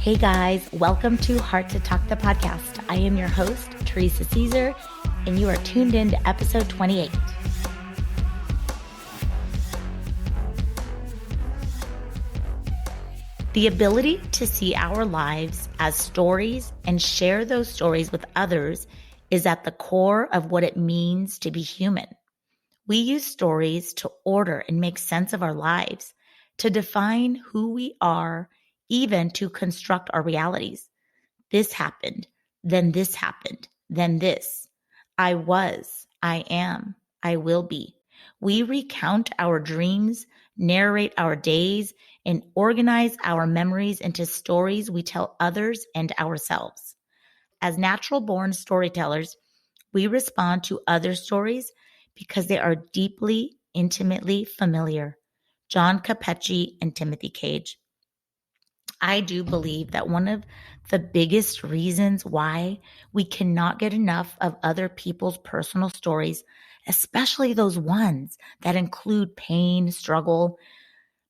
Hey guys, welcome to Heart to Talk, the podcast. I am your host, Teresa Caesar, and you are tuned in to episode 28. The ability to see our lives as stories and share those stories with others is at the core of what it means to be human. We use stories to order and make sense of our lives, to define who we are, even to construct our realities. This happened, then this happened, then this. I was, I am, I will be. We recount our dreams, narrate our days, and organize our memories into stories we tell others and ourselves. As natural-born storytellers, we respond to other stories because they are deeply, intimately familiar. John Capecci and Timothy Cage. I do believe that one of the biggest reasons why we cannot get enough of other people's personal stories, especially those ones that include pain, struggle,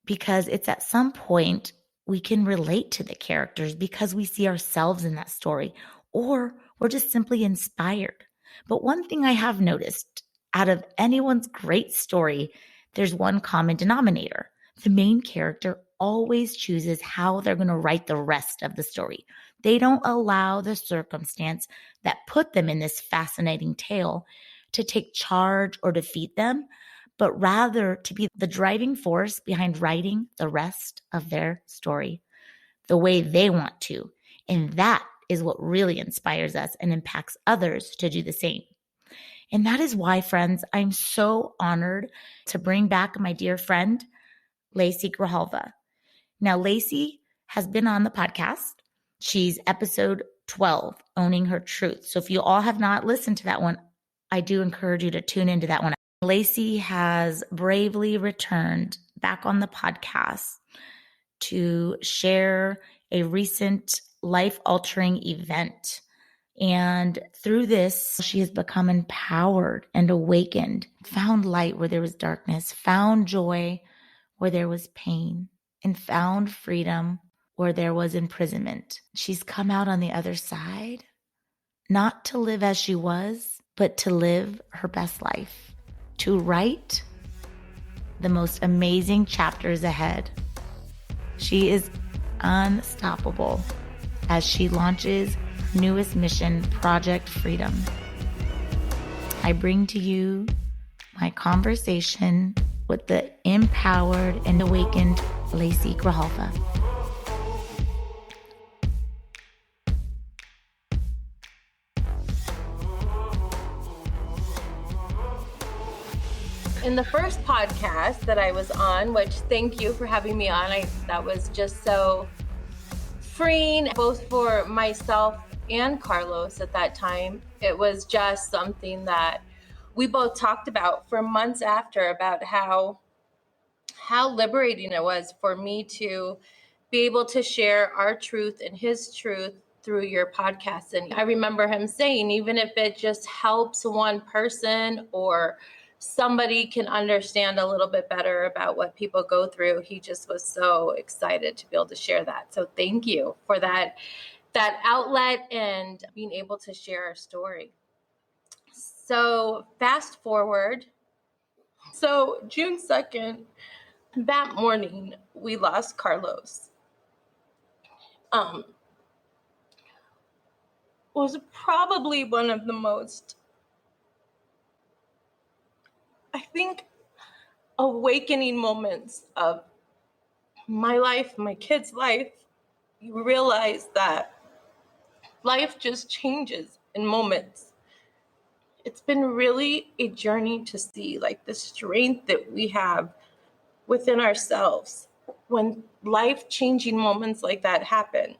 because it's at some point we can relate to the characters because we see ourselves in that story, or we're just simply inspired. But one thing I have noticed, out of anyone's great story, there's one common denominator. The main character always chooses how they're going to write the rest of the story. They don't allow the circumstance that put them in this fascinating tale to take charge or defeat them, but rather to be the driving force behind writing the rest of their story the way they want to. And that is what really inspires us and impacts others to do the same. And that is why, friends, I'm so honored to bring back my dear friend, Lacey Grijalva. Now, Lacey has been on the podcast. She's episode 12, Owning Her Truth. So if you all have not listened to that one, I do encourage you to tune into that one. Lacey has bravely returned back on the podcast to share a recent life-altering event. And through this, she has become empowered and awakened, found light where there was darkness, found joy where there was pain, and found freedom where there was imprisonment. She's come out on the other side, not to live as she was, but to live her best life, to write the most amazing chapters ahead. She is unstoppable as she launches her newest mission, Project Freedom. I bring to you my conversation with the empowered and awakened Lacey Grijalva. In the first podcast that I was on, which thank you for having me on, that was just so freeing, both for myself and Carlos at that time. It was just something that we both talked about for months after, about how liberating it was for me to be able to share our truth and his truth through your podcast. And I remember him saying, even if it just helps one person or somebody can understand a little bit better about what people go through, he just was so excited to be able to share that. So thank you for that outlet and being able to share our story. So fast forward. So June 2nd, that morning, we lost Carlos. Was probably one of the most, I think, awakening moments of my life, my kid's life. You realize that life just changes in moments. It's been really a journey to see like the strength that we have within ourselves when life-changing moments like that happen.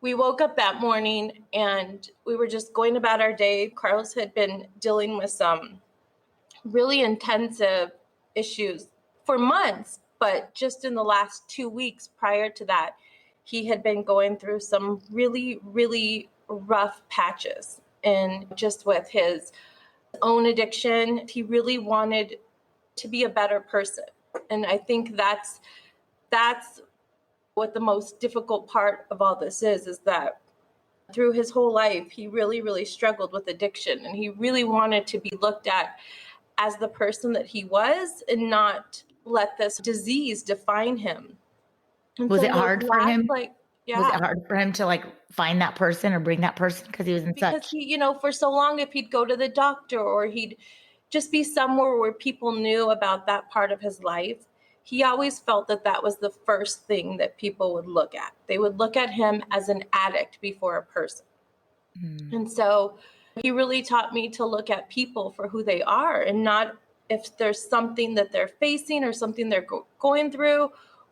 We woke up that morning and we were just going about our day. Carlos had been dealing with some really intensive issues for months, but just in the last 2 weeks prior to that, he had been going through some really, really rough patches. And just with his own addiction, he really wanted to be a better person. And I think that's What the most difficult part of all this is that through his whole life, he really, really struggled with addiction, and he really wanted to be looked at as the person that he was and not let this disease define him. And Was so it hard for him? Was it yeah, hard for him to like find that person or bring that person because he was in because such? he, for so long, if he'd go to the doctor or he'd just be somewhere where people knew about that part of his life, he always felt that that was the first thing that people would look at. They would look at him as an addict before a person. Mm. And so he really taught me to look at people for who they are and not if there's something that they're facing or something they're going through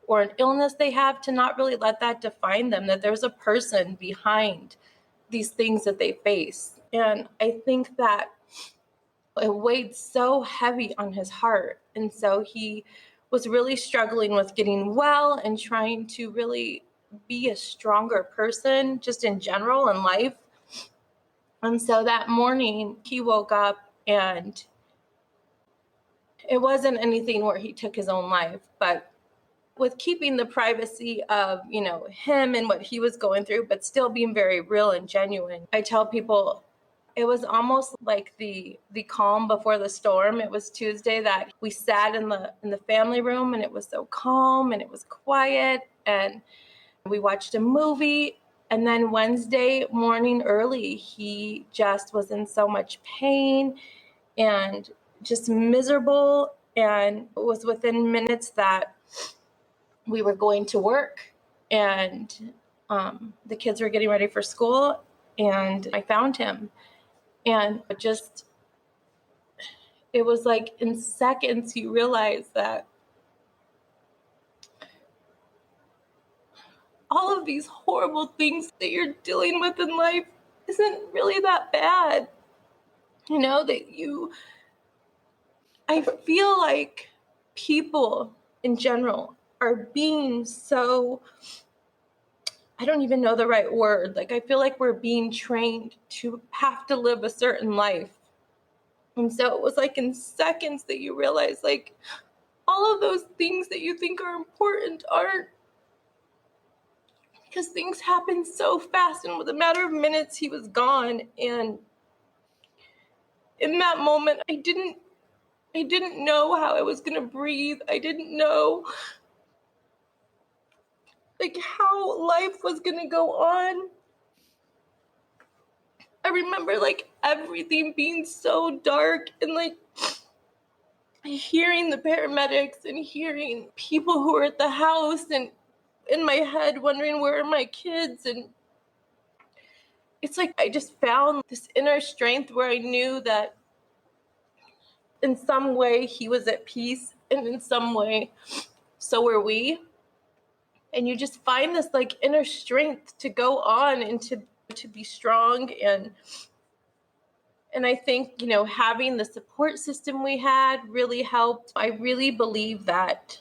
or an illness they have, to not really let that define them, that there's a person behind these things that they face. And I think that it weighed so heavy on his heart. And so he was really struggling with getting well and trying to really be a stronger person just in general in life. And so that morning he woke up, and it wasn't anything where he took his own life, but with keeping the privacy of, him and what he was going through, but still being very real and genuine. I tell people it was almost like the calm before the storm. It was Tuesday that we sat in the family room, and it was so calm and it was quiet, and we watched a movie. And then Wednesday morning early, he just was in so much pain and just miserable. And it was within minutes that we were going to work, and the kids were getting ready for school, and I found him. And it was like in seconds you realize that all of these horrible things that you're dealing with in life isn't really that bad. I feel like people in general are being so, I don't even know the right word. Like, I feel like we're being trained to have to live a certain life. And so it was like in seconds that you realize, like, all of those things that you think are important aren't, because things happen so fast, and with a matter of minutes he was gone. And in that moment I didn't know how I was going to breathe. I didn't know like how life was going to go on. I remember like everything being so dark, and like hearing the paramedics and hearing people who were at the house, and in my head wondering, where are my kids? And it's like I just found this inner strength where I knew that in some way he was at peace, and in some way so were we. And you just find this like inner strength to go on and to be strong. And I think, having the support system we had really helped. I really believe that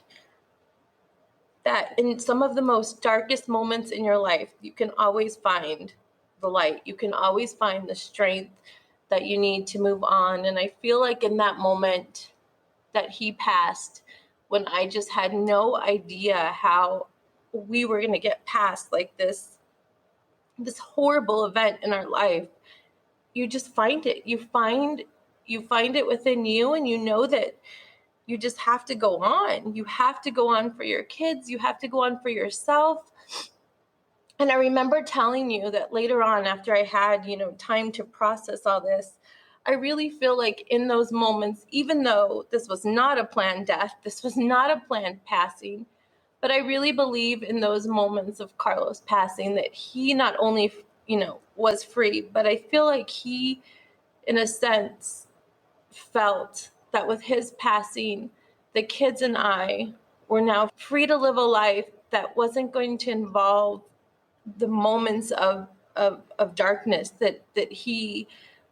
in some of the most darkest moments in your life, you can always find the light. You can always find the strength that you need to move on. And I feel like in that moment that he passed, when I just had no idea how we were going to get past like this horrible event in our life, you just find it. You find it within you, and you know that you just have to go on. You have to go on for your kids. You have to go on for yourself. And I remember telling you that later on, after I had, time to process all this, I really feel like in those moments, even though this was not a planned death, this was not a planned passing, but I really believe in those moments of Carlos passing that he not only, was free, but I feel like he, in a sense, felt that with his passing, the kids and I were now free to live a life that wasn't going to involve the moments of darkness that he,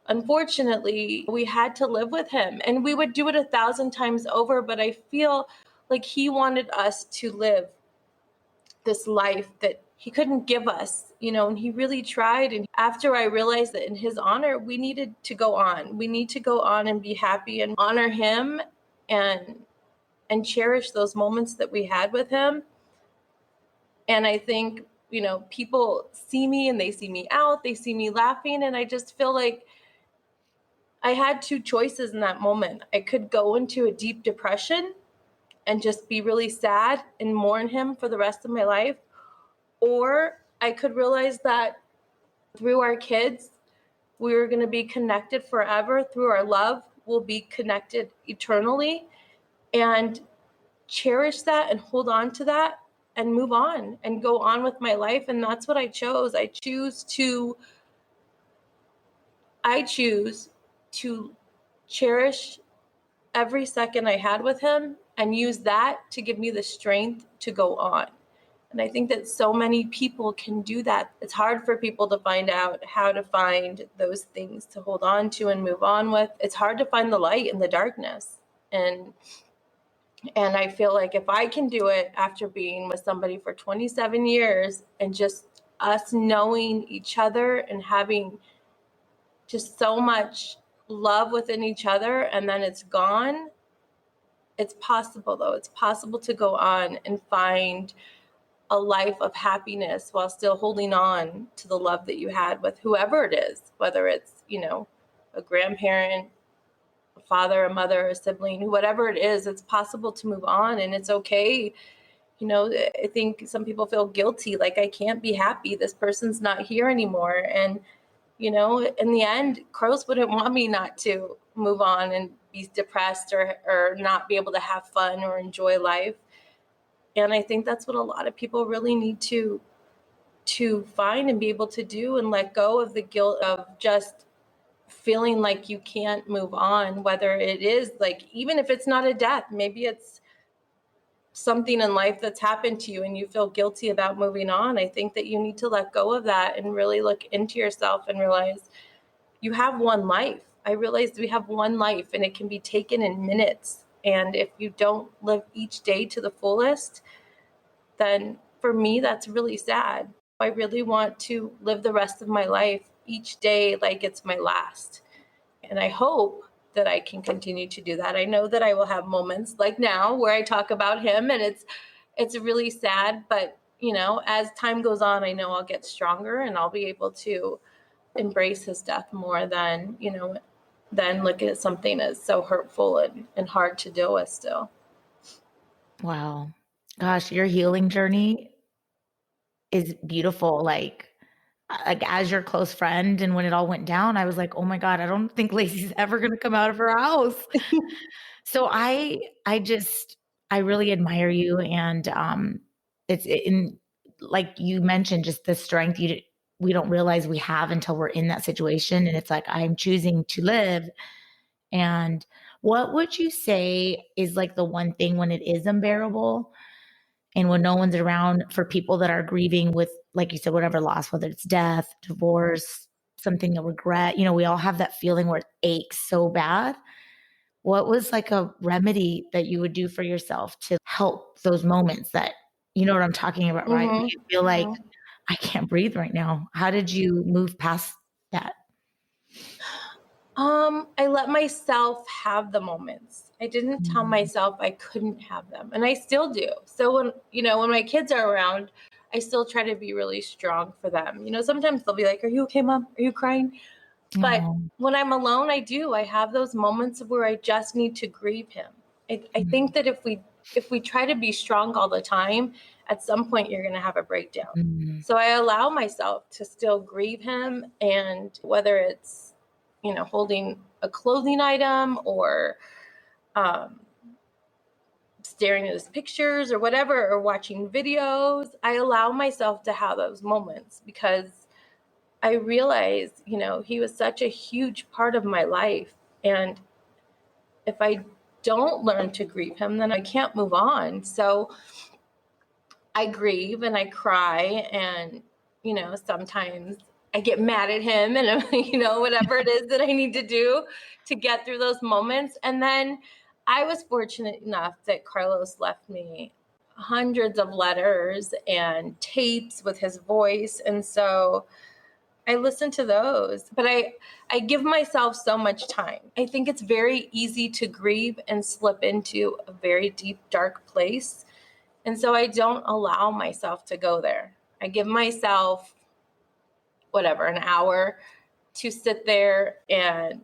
unfortunately, we had to live with him. And we would do it 1,000 times over, but I feel like he wanted us to live this life that he couldn't give us, and he really tried. And after I realized that in his honor, we needed to go on. We need to go on and be happy and honor him and cherish those moments that we had with him. And I think, people see me and they see me out, they see me laughing. And I just feel like I had two choices in that moment. I could go into a deep depression and just be really sad and mourn him for the rest of my life. Or I could realize that through our kids, we were going to be connected forever. Through our love, we'll be connected eternally, and cherish that and hold on to that and move on and go on with my life. And that's what I chose. I choose to cherish every second I had with him and use that to give me the strength to go on. And I think that so many people can do that. It's hard for people to find out how to find those things to hold on to and move on with. It's hard to find the light in the darkness. And I feel like if I can do it after being with somebody for 27 years and just us knowing each other and having just so much love within each other, and then it's gone, it's possible though. It's possible to go on and find a life of happiness while still holding on to the love that you had with whoever it is, whether it's, a grandparent, a father, a mother, a sibling, whatever it is. It's possible to move on, and it's okay. I think some people feel guilty, like I can't be happy. This person's not here anymore. And, in the end, Carlos wouldn't want me not to move on and be depressed or not be able to have fun or enjoy life. And I think that's what a lot of people really need to find and be able to do, and let go of the guilt of just feeling like you can't move on, whether it is like, even if it's not a death, maybe it's something in life that's happened to you and you feel guilty about moving on. I think that you need to let go of that and really look into yourself and realize you have one life. I realized we have one life and it can be taken in minutes. And if you don't live each day to the fullest, then for me, that's really sad. I really want to live the rest of my life each day like it's my last. And I hope that I can continue to do that. I know that I will have moments like now where I talk about him and it's really sad, but as time goes on, I know I'll get stronger and I'll be able to embrace his death more than look at something as so hurtful and hard to deal with still. Wow. Gosh, your healing journey is beautiful. Like as your close friend, and when it all went down, I was like, oh my God, I don't think Lacey's ever going to come out of her house. So I really admire you. And it's in, like you mentioned, just the strength we don't realize we have until we're in that situation. And it's like, I'm choosing to live. And what would you say is like the one thing when it is unbearable and when no one's around, for people that are grieving with, like you said, whatever loss, whether it's death, divorce, something, a regret, we all have that feeling where it aches so bad. What was like a remedy that you would do for yourself to help those moments that, you know what I'm talking about, right? Mm-hmm. You feel like I can't breathe right now. How did you move past that? I let myself have the moments. I didn't tell myself I couldn't have them, and I still do. So when my kids are around, I still try to be really strong for them. Sometimes they'll be like, "Are you okay, Mom? Are you crying?" But when I'm alone, I have those moments where I just need to grieve him. I think that if we try to be strong all the time, at some point you're going to have a breakdown. So I allow myself to still grieve him, and whether it's holding a clothing item or staring at his pictures or whatever, or watching videos, I allow myself to have those moments because I realize, he was such a huge part of my life. And if I don't learn to grieve him, then I can't move on. So I grieve and I cry, and, sometimes I get mad at him and, whatever it is that I need to do to get through those moments. And then I was fortunate enough that Carlos left me hundreds of letters and tapes with his voice. And so I listen to those, but I give myself so much time. I think it's very easy to grieve and slip into a very deep, dark place. And so I don't allow myself to go there. I give myself an hour to sit there and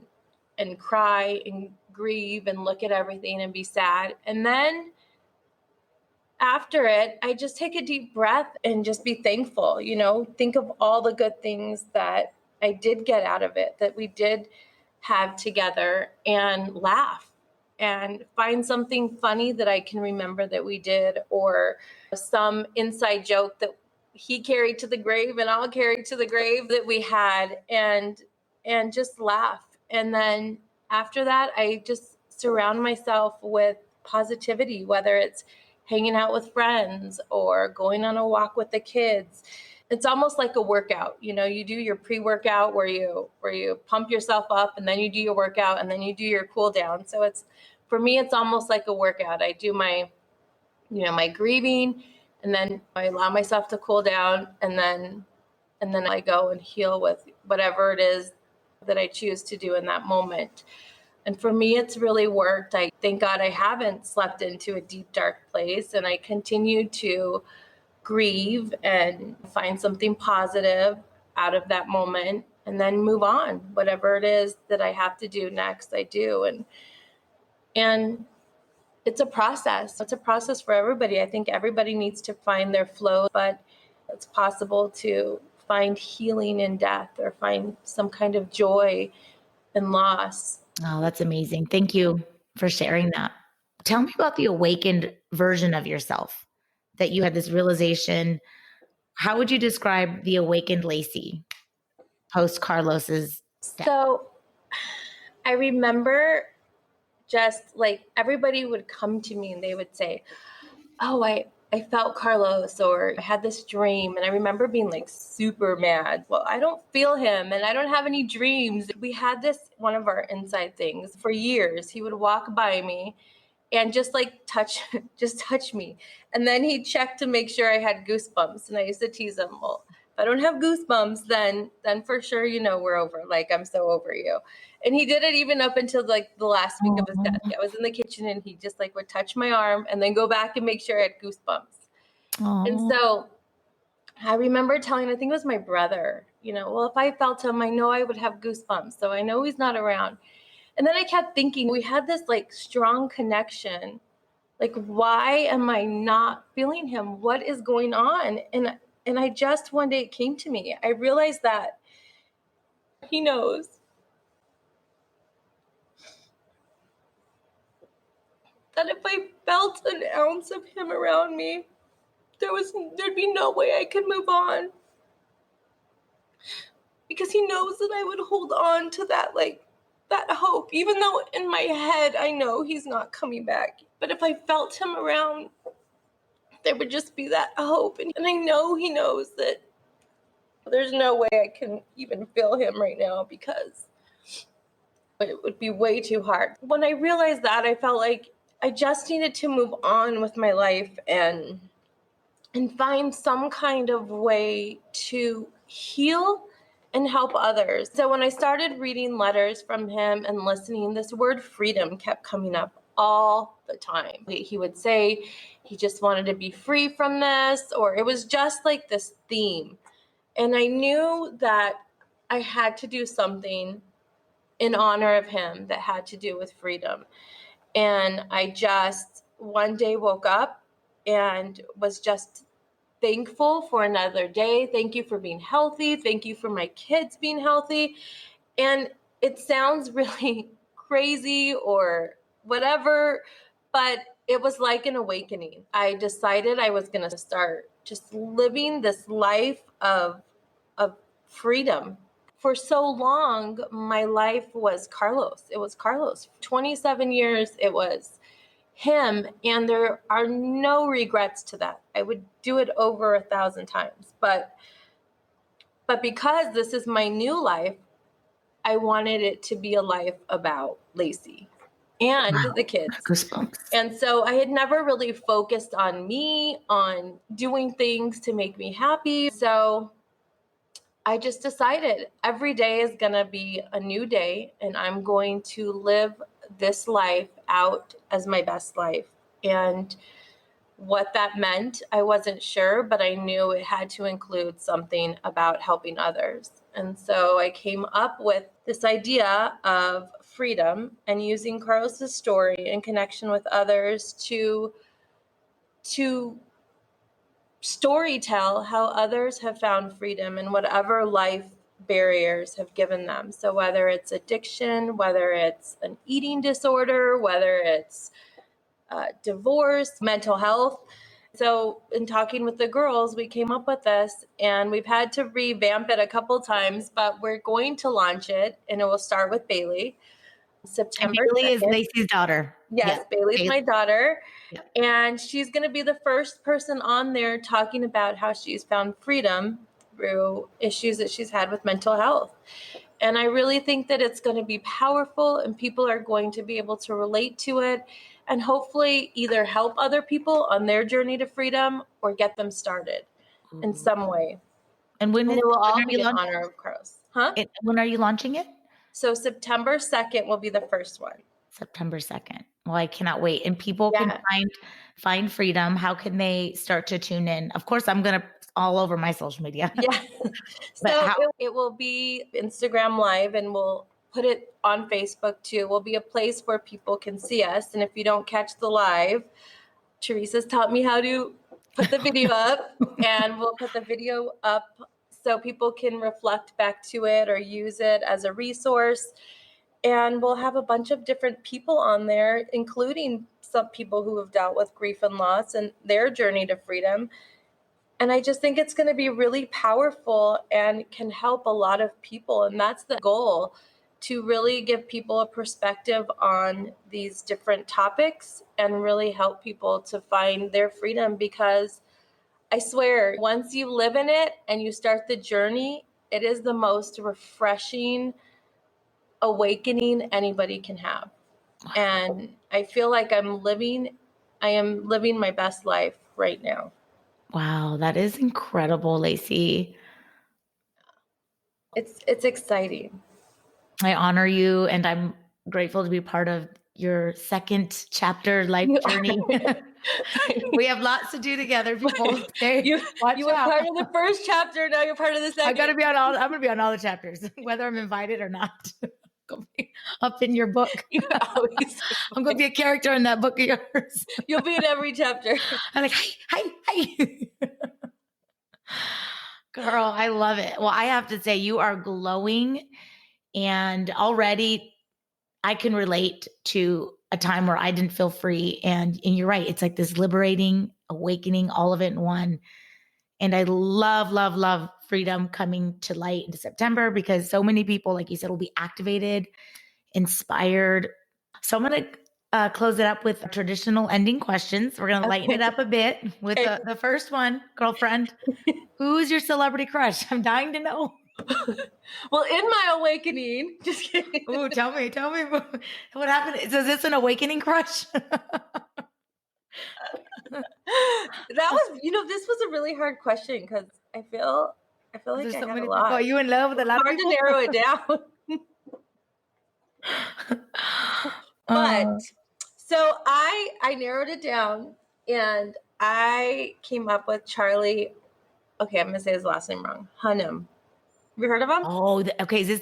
cry and grieve and look at everything and be sad. And then after it, I just take a deep breath and just be thankful, think of all the good things that I did get out of it, that we did have together, and laugh and find something funny that I can remember that we did, or some inside joke that he carried to the grave and I'll carry to the grave that we had, and just laugh. And then after that, I just surround myself with positivity, whether it's hanging out with friends or going on a walk with the kids. It's almost like a workout. You do your pre-workout where you pump yourself up, and then you do your workout, and then you do your cool down. So for me, it's almost like a workout. I do my grieving, and then I allow myself to cool down, and then I go and heal with whatever it is that I choose to do in that moment. And for me, it's really worked. I thank God I haven't slept into a deep, dark place, and I continue to grieve and find something positive out of that moment, and then move on. Whatever it is that I have to do next, I do. And it's a process. It's a process for everybody. I think everybody needs to find their flow, but it's possible to find healing in death, or find some kind of joy in loss. Oh, that's amazing. Thank you for sharing that. Tell me about the awakened version of yourself, that you had this realization. How would you describe the awakened Lacey post Carlos's death? So I remember just like everybody would come to me and they would say, oh, I felt Carlos, or I had this dream. And I remember being like super mad. Well, I don't feel him and I don't have any dreams. We had this, one of our inside things for years. He would walk by me and just like touch me. And then he'd check to make sure I had goosebumps. And I used to tease him, well, if I don't have goosebumps, then for sure, we're over. Like, I'm so over you. And he did it even up until like the last week of his death. I was in the kitchen and he just like would touch my arm and then go back and make sure I had goosebumps. Aww. And so I remember telling, I think it was my brother, well, if I felt him, I know I would have goosebumps. So I know he's not around. And then I kept thinking, we had this like strong connection. Like, why am I not feeling him? What is going on? And I just, one day it came to me. I realized that he knows. That if I felt an ounce of him around me, there'd be no way I could move on. Because he knows that I would hold on to that hope, even though in my head I know he's not coming back. But if I felt him around, there would just be that hope. And I know he knows that there's no way I can even feel him right now, because it would be way too hard. When I realized that, I felt like I just needed to move on with my life and find some kind of way to heal and help others. So when I started reading letters from him and listening, this word freedom kept coming up all the time. He would say he just wanted to be free from this, or it was just like this theme. And I knew that I had to do something in honor of him that had to do with freedom. And I just one day woke up and was just thankful for another day. Thank you for being healthy. Thank you for my kids being healthy. And it sounds really crazy or whatever, but it was like an awakening. I decided I was going to start just living this life of freedom. For so long, my life was Carlos. It was Carlos. 27 years, it was him, and there are no regrets to that. I would do it over 1,000 times. But because this is my new life, I wanted it to be a life about Lacey and the kids. Goosebumps. And so I had never really focused on me, on doing things to make me happy. So I just decided every day is going to be a new day, and I'm going to live this life out as my best life. And what that meant. I wasn't sure, but I knew it had to include something about helping others. And so I came up with this idea of freedom and using Carlos's story in connection with others to story tell how others have found freedom in whatever life barriers have given them. So whether it's addiction, whether it's an eating disorder, whether it's divorce, mental health. So in talking with the girls, we came up with this, and we've had to revamp it a couple times, but we're going to launch it, and it will start with Bailey. September And Bailey 2nd. is Lacey's daughter. Yes, Yeah. Bailey's my daughter. Yeah. And she's going to be the first person on there talking about how she's found freedom through issues that she's had with mental health. And I really think that it's going to be powerful, and people are going to be able to relate to it and hopefully either help other people on their journey to freedom or get them started in some way. And And it will all be in honor of Carlos. When are you launching it? So September 2nd will be the first one. September 2nd. Well, I cannot wait. And people can find freedom. How can they start to tune in? Of course, I'm going to all over my social media. Yeah. So it will be Instagram Live, and we'll put it on Facebook too. It will be a place where people can see us. And if you don't catch the live, Teresa's taught me how to put the video up, and we'll put the video up so people can reflect back to it or use it as a resource. And we'll have a bunch of different people on there, including some people who have dealt with grief and loss and their journey to freedom. And I just think it's going to be really powerful and can help a lot of people. And that's the goal, to really give people a perspective on these different topics and really help people to find their freedom. Because I swear, once you live in it and you start the journey, it is the most refreshing awakening anybody can have. And I feel like I am living my best life right now. Wow, that is incredible, Lacey. It's exciting. I honor you, and I'm grateful to be part of your second chapter life journey. We have lots to do together, people. You were part of the first chapter, now you're part of the second. I'm gonna be on all the chapters, whether I'm invited or not. Up in your book. I'm going to be a character in that book of yours. You'll be in every chapter. I'm like, hi. Girl, I love it. Well, I have to say, you are glowing, and already I can relate to a time where I didn't feel free. And you're right. It's like this liberating, awakening, all of it in one. And I love freedom coming to light into September, because so many people, like you said, will be activated, inspired. So I'm going to close it up with traditional ending questions. We're going to lighten it up a bit with the first one, girlfriend. Who's your celebrity crush? I'm dying to know. Well, in my awakening, just kidding. Ooh, tell me what happened. Is this an awakening crush? That was, this was a really hard question, because I feel like there's I so have many a lot. people. Are you in love with a lot of hard people? to narrow it down. But so I narrowed it down, and I came up with Charlie. Okay, I'm gonna say his last name wrong. Hunnam. Have you heard of him? Oh, okay. Is he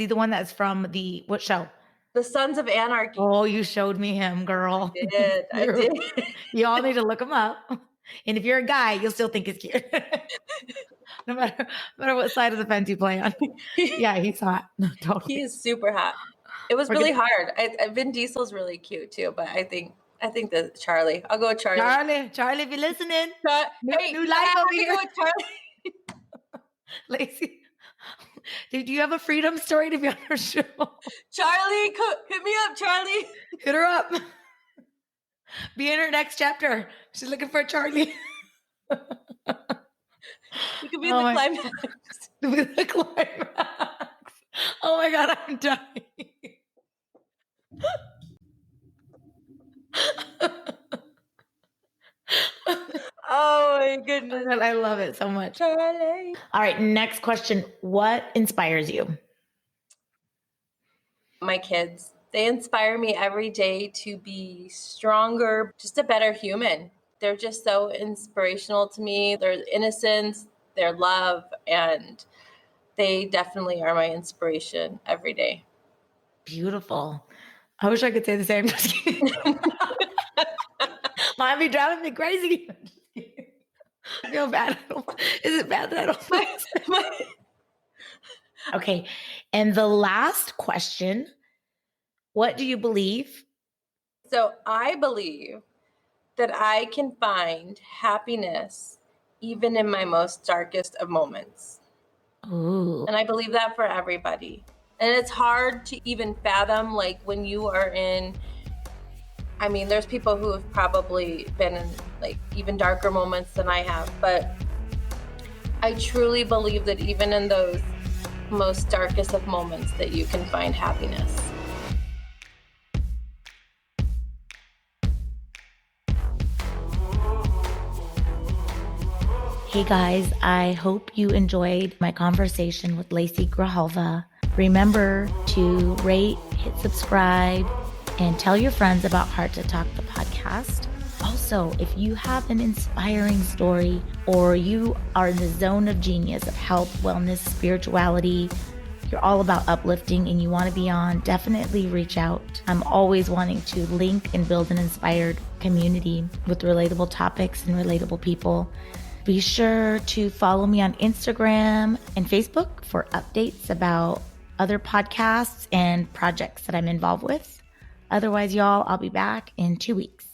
the one that's from what show? The Sons of Anarchy. Oh, you showed me him, girl. I did. You all need to look him up. And if you're a guy, you'll still think it's cute. no matter what side of the fence you play on. Yeah, he's hot. Totally. He is super hot. It was really hard. Vin Diesel's really cute too, but I think that Charlie. I'll go with Charlie. Charlie, if you're listening. New life over here. Go with Charlie. Lacey, do you have a freedom story to be on her show? Charlie, hit me up, Charlie. Hit her up. Be in her next chapter. She's looking for a Charlie. You could be in the climax. The climax. Oh my God, I'm dying. Oh my goodness. I love it so much. Charlie. All right, next question. What inspires you? My kids. They inspire me every day to be stronger, just a better human. they're just so inspirational to me. Their innocence, their love, and they definitely are my inspiration every day. Beautiful. I wish I could say the same. Just kidding. Might be driving me crazy. I feel bad. Is it bad that I don't? Okay. And the last question, what do you believe? So I believe that I can find happiness even in my most darkest of moments. Ooh. And I believe that for everybody. And it's hard to even fathom, like when you are in, I mean, there's people who have probably been in like even darker moments than I have, but I truly believe that even in those most darkest of moments that you can find happiness. Hey guys, I hope you enjoyed my conversation with Lacey Grijalva. Remember to rate, hit subscribe, and tell your friends about Heart to Talk, the podcast. Also, if you have an inspiring story or you are in the zone of genius of health, wellness, spirituality, you're all about uplifting and you want to be on, definitely reach out. I'm always wanting to link and build an inspired community with relatable topics and relatable people. Be sure to follow me on Instagram and Facebook for updates about other podcasts and projects that I'm involved with. Otherwise, y'all, I'll be back in 2 weeks.